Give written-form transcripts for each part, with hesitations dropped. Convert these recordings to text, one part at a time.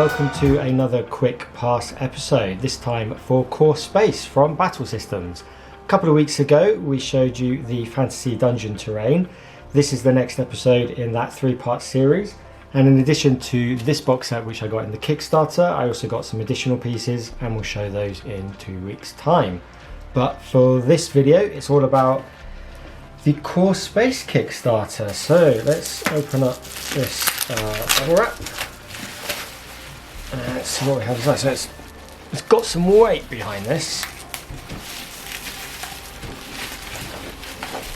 welcome to another quick pass episode, this time for Core Space from Battlesystems. A couple of weeks ago we showed you the fantasy dungeon terrain. This is the next episode in that three-part series, and in addition to this box set which I got in the Kickstarter, I also got some additional pieces and we'll show those in 2 weeks time. But for this video it's all about the Core Space Kickstarter. So let's open up this bubble wrap. Let's see what we have inside. So it's got some weight behind this.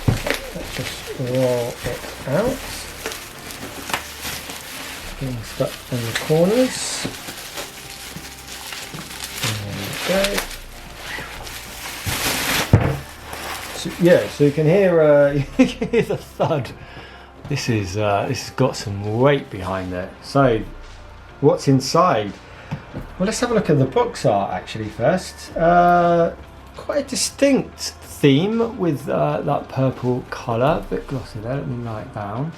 Let's just roll it out. Getting stuck in the corners. There we go. So, yeah, so you can hear the thud. This has got some weight behind it. So what's inside? Well, let's have a look at the box art actually first. Quite a distinct theme with that purple colour, a bit glossy there. Let me light down.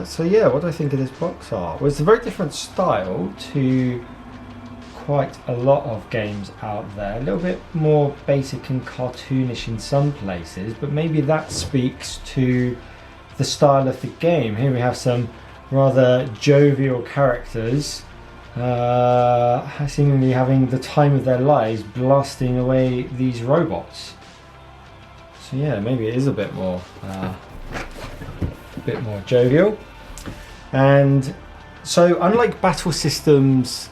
So yeah, what do I think of this box art? Well, it's a very different style to quite a lot of games out there. A little bit more basic and cartoonish in some places, but maybe that speaks to the style of the game. Here we have some rather jovial characters seemingly having the time of their lives blasting away these robots. So yeah, maybe it is a bit more jovial. And so unlike Battlesystems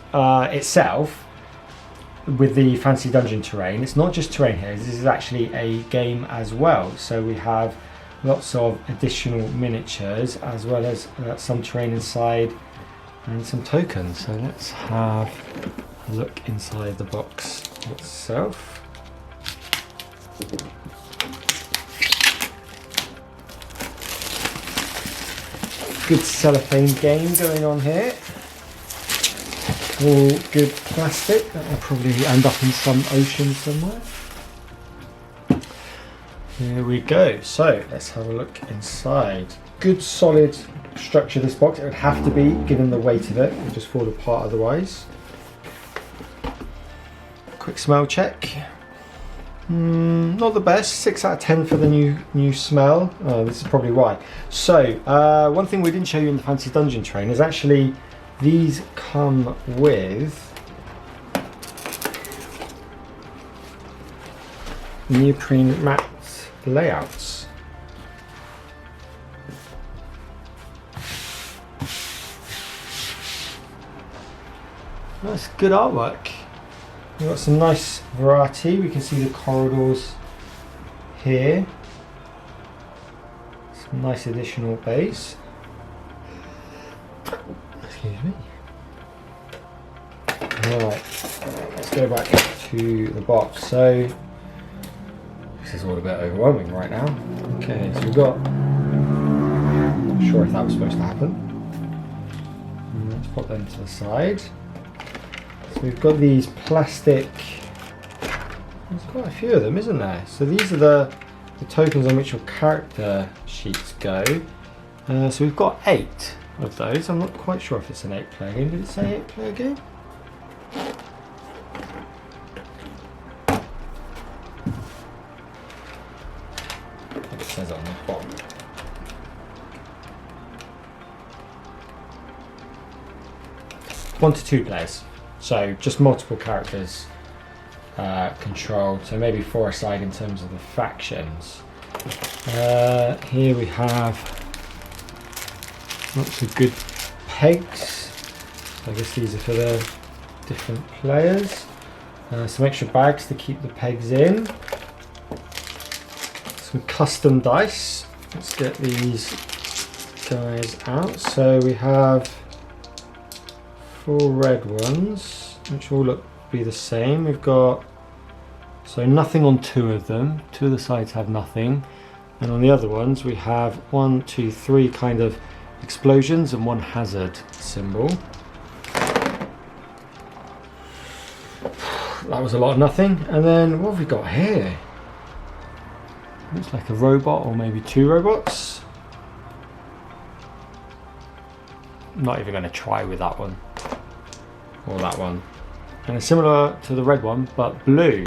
itself with the fantasy dungeon terrain, it's not just terrain here, this is actually a game as well. So we have lots of additional miniatures as well as some terrain inside and some tokens. So let's have a look inside the box itself. Good cellophane game going on here. All good plastic, that will probably end up in some ocean somewhere. Here we go, so let's have a look inside. Good solid structure this box, it would have to be given the weight of it, it would just fall apart otherwise. Quick smell check. Not the best, 6 out of 10 for the new smell. This is probably why. So one thing we didn't show you in the fantasy dungeon terrain is actually these come with neoprene mat layouts. That's good artwork. We've got some nice variety. We can see the corridors here. Some nice additional base. Excuse me. Alright, let's go back to the box. So this is all a bit overwhelming right now. Okay, so we've got, I'm not sure if that was supposed to happen. Let's put them to the side. So we've got these plastic, there's quite a few of them, isn't there? So these are the tokens on which your character sheets go. So we've got 8 of those. I'm not quite sure if it's an 8-player game. Did it say 8-player game? It says it on the bottom. One to 2 players. So just multiple characters controlled, so maybe 4 aside in terms of the factions. Here we have lots of good pegs. So I guess these are for the different players. Some extra bags to keep the pegs in. Some custom dice. Let's get these guys out. So we have 4 red ones, which all look to be the same. We've got, so nothing on 2 of them. 2 of the sides have nothing. And on the other ones we have 1, 2, 3 kind of explosions and 1 hazard symbol. That was a lot of nothing. And then what have we got here? Looks like a robot or maybe 2 robots. I'm not even going to try with that one. or that one. And it's similar to the red one, but blue.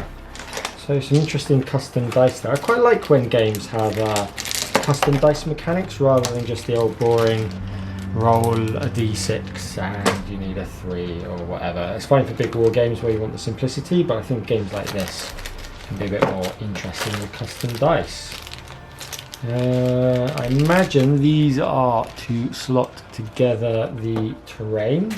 So some interesting custom dice there. I quite like when games have custom dice mechanics rather than just the old boring roll a d6 and you need a 3 or whatever. It's fine for big war games where you want the simplicity, but I think games like this can be a bit more interesting with custom dice. I imagine these are to slot together the terrain.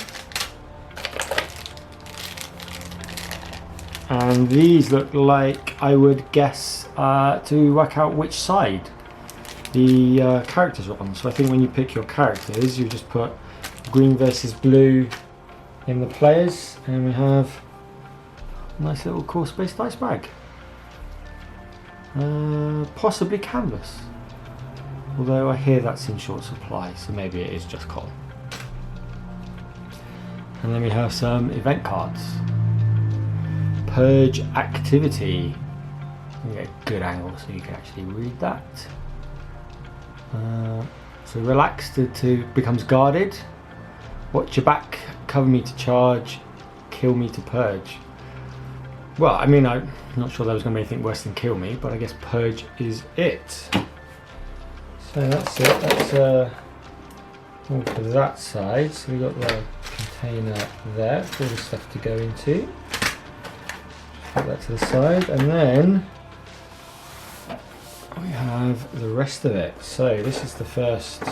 And these look like, I would guess, to work out which side the characters are on. So I think when you pick your characters, you just put green versus blue in the players, and we have a nice little course-based dice bag. Possibly canvas, although I hear that's in short supply, so maybe it is just cotton. And then we have some event cards. Purge activity. You get a good angle so you can actually read that. So relax to becomes guarded. Watch your back, cover me to charge, kill me to purge. Well, I mean, I'm not sure there was going to be anything worse than kill me, but I guess purge is it. So that's it. That's all for that side. So we got the container there for all the stuff to go into. Put that to the side, and then we have the rest of it. So this is the first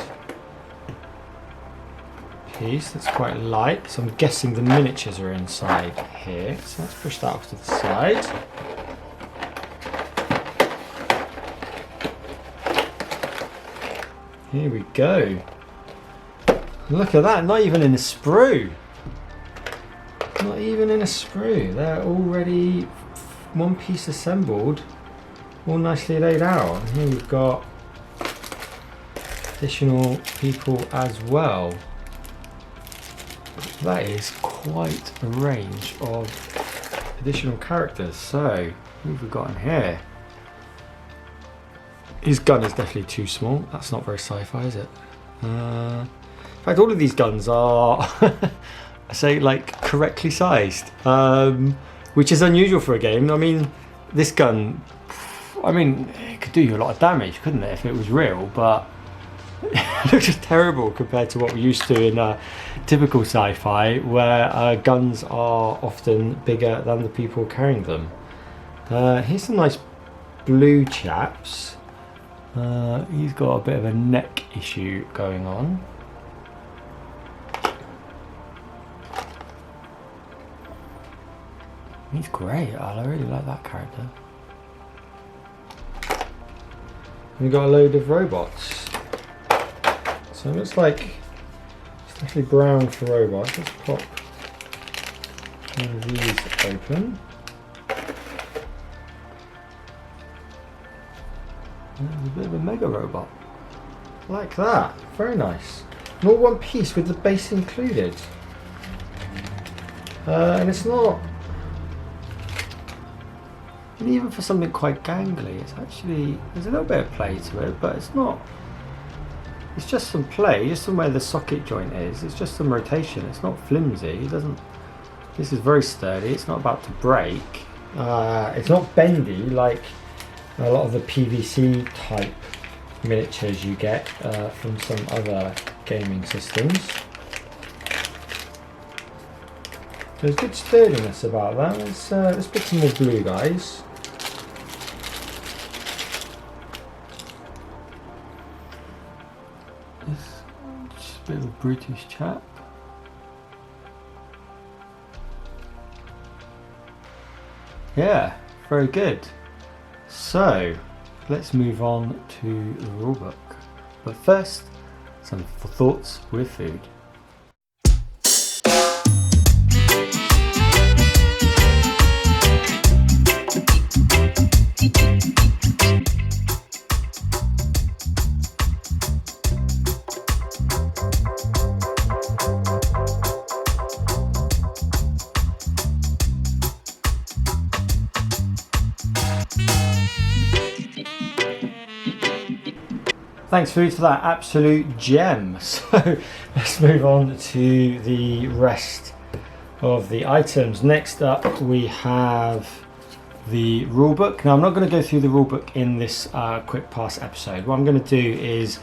piece that's quite light. So I'm guessing the miniatures are inside here. So let's push that off to the side. Here we go. Look at that, not even in a sprue. Not even in a sprue. They're already one piece assembled, all nicely laid out. And here we've got additional people as well. That is quite a range of additional characters. So, who have we got in here? His gun is definitely too small. That's not very sci-fi, is it? In fact, all of these guns are I say like correctly sized, which is unusual for a game. I mean, this gun, I mean, it could do you a lot of damage, couldn't it, if it was real, but it looks just terrible compared to what we're used to in typical sci-fi, where guns are often bigger than the people carrying them. Here's some nice blue chaps. He's got a bit of a neck issue going on. He's great. I really like that character. We've got a load of robots. So it looks like it's definitely brown for robots. Let's pop one of these open. There's a bit of a mega robot. Like that. Very nice. And all one piece with the base included. And it's not... And even for something quite gangly, it's actually, there's a little bit of play to it, but it's not, it's just some play, just from where the socket joint is, it's just some rotation, it's not flimsy, it doesn't, this is very sturdy, it's not about to break, it's not bendy like a lot of the PVC type miniatures you get from some other gaming systems. There's good sturdiness about that. Let's put some more blue guys. Just a bit of a British chap. Yeah, very good. So, let's move on to the rulebook. But first, some thoughts with food. Thanks Food for that absolute gem. So let's move on to the rest of the items. Next up we have the rulebook. Now I'm not going to go through the rulebook in this quick pass episode. What I'm going to do is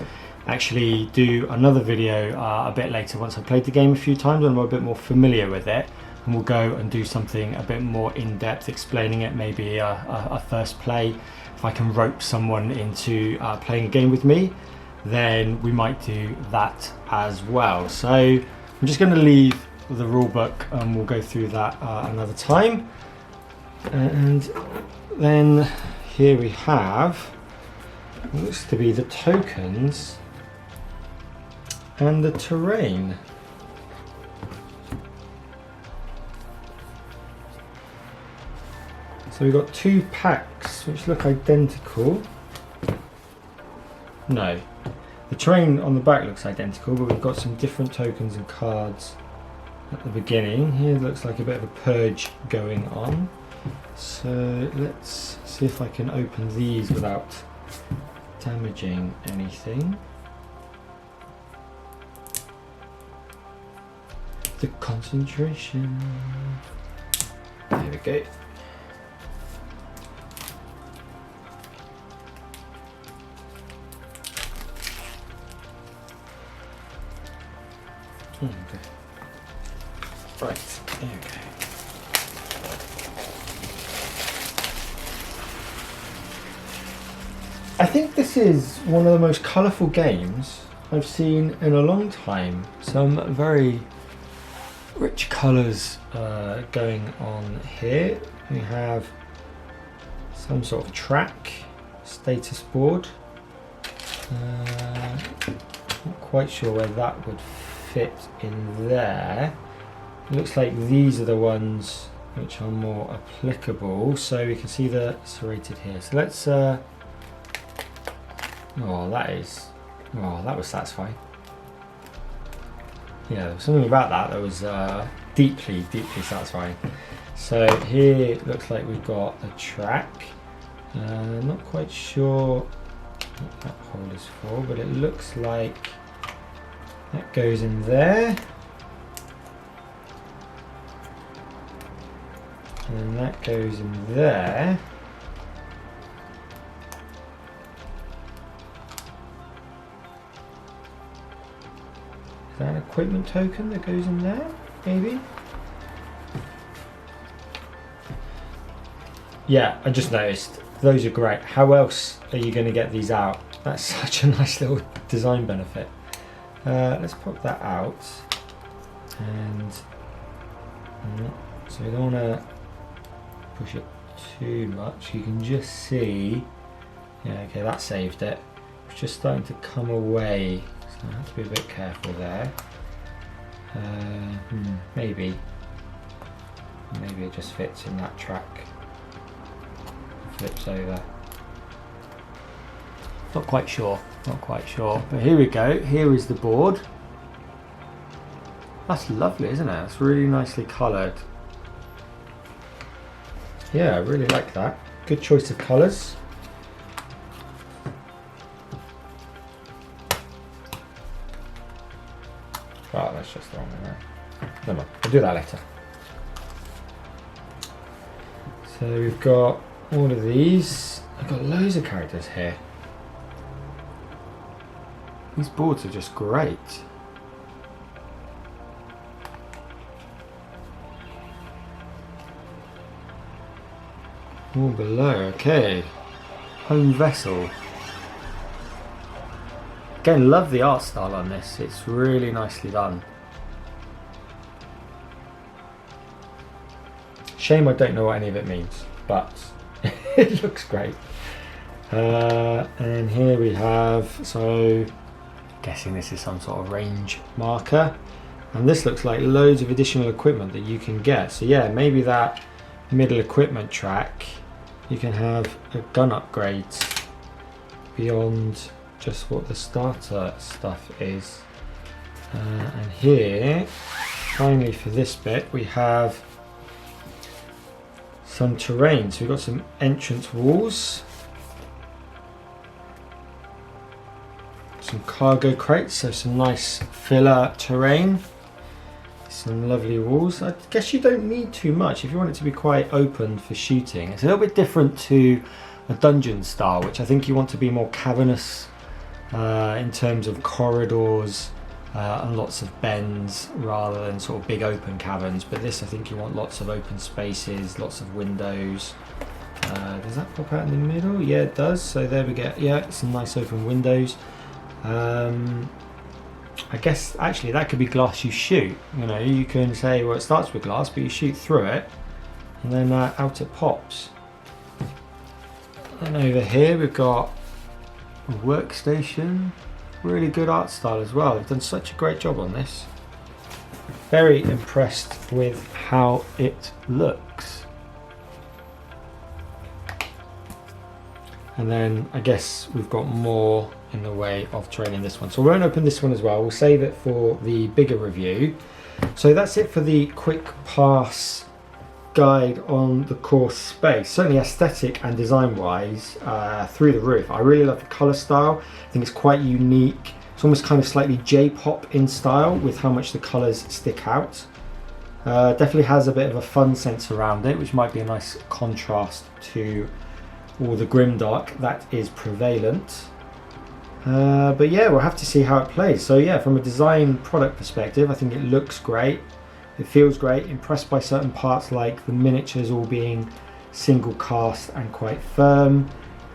actually do another video a bit later once I've played the game a few times and I'm a bit more familiar with it, and we'll go and do something a bit more in-depth explaining it, maybe a first play. If I can rope someone into playing a game with me, then we might do that as well. So I'm just going to leave the rulebook and we'll go through that another time. And then here we have what looks to be the tokens and the terrain. So we've got 2 packs which look identical. No, the terrain on the back looks identical, but we've got some different tokens and cards at the beginning. Here looks like a bit of a purge going on. So let's see if I can open these without damaging anything. The concentration. There we go. Okay. Right, there we go. I think this is one of the most colourful games I've seen in a long time. Some very rich colours going on here. We have some sort of track, status board. Not quite sure where that would fit in there. It looks like these are the ones which are more applicable. So we can see the serrated here. So let's oh, that was satisfying. Yeah, there was something about that was deeply satisfying. So here it looks like we've got a track. Not quite sure what that hole is for, but it looks like that goes in there. And then that goes in there. Is that an equipment token that goes in there? Maybe? Yeah, I just noticed. Those are great. How else are you going to get these out? That's such a nice little design benefit. Let's pop that out. And so we don't want to push it too much. You can just see, yeah, okay, that saved it. It's just starting to come away. So I have to be a bit careful there. Maybe it just fits in that track. Flips over. Not quite sure. But here we go. Here is the board. That's lovely, isn't it? It's really nicely coloured. Yeah, I really like that. Good choice of colours. Oh, that's just the wrong one there. Never mind, I'll do that later. So we've got all of these. I've got loads of characters here. These boards are just great. All below, okay. Home vessel. Again, love the art style on this. It's really nicely done. Shame I don't know what any of it means, but it looks great. And here we have, so guessing this is some sort of range marker. And this looks like loads of additional equipment that you can get. So yeah, maybe that middle equipment track, you can have a gun upgrades beyond just what the starter stuff is. And here, finally for this bit, we have some terrain. So we've got some entrance walls, some cargo crates, so some nice filler terrain. This Some lovely walls. I guess you don't need too much if you want it to be quite open for shooting. It's a little bit different to a dungeon style, which I think you want to be more cavernous in terms of corridors and lots of bends rather than sort of big open caverns. But this, I think you want lots of open spaces, lots of windows. Does that pop out in the middle? Yeah, it does. So there we go. Yeah, some nice open windows. I guess actually that could be glass you shoot. You know, you can say, well, it starts with glass, but you shoot through it, and then out it pops. And over here we've got a workstation. Really good art style as well. They've done such a great job on this. Very impressed with how it looks. And then I guess we've got more in the way of training this one. So we won't open this one as well. We'll save it for the bigger review. So that's it for the quick pass guide on the course space. Certainly aesthetic and design wise, through the roof. I really love the color style. I think it's quite unique. It's almost kind of slightly J-pop in style with how much the colors stick out. Definitely has a bit of a fun sense around it, which might be a nice contrast to all the grimdark that is prevalent. But yeah, we'll have to see how it plays. So yeah, from a design product perspective, I think it looks great. It feels great. Impressed by certain parts like the miniatures all being single cast and quite firm.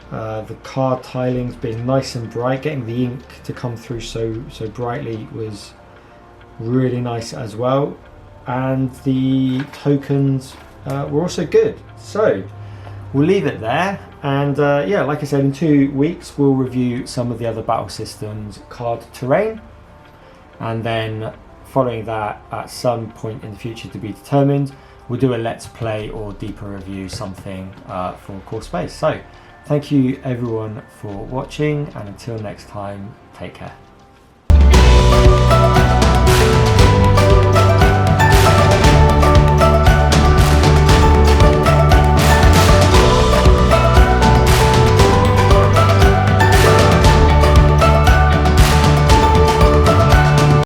The card tilings being nice and bright. Getting the ink to come through so brightly was really nice as well. And the tokens were also good. So we'll leave it there. And yeah, like I said, in 2 weeks we'll review some of the other Battlesystems card terrain, and then following that, at some point in the future to be determined, we'll do a let's play or deeper review, something for Core Space. So thank you everyone for watching, and until next time, take care.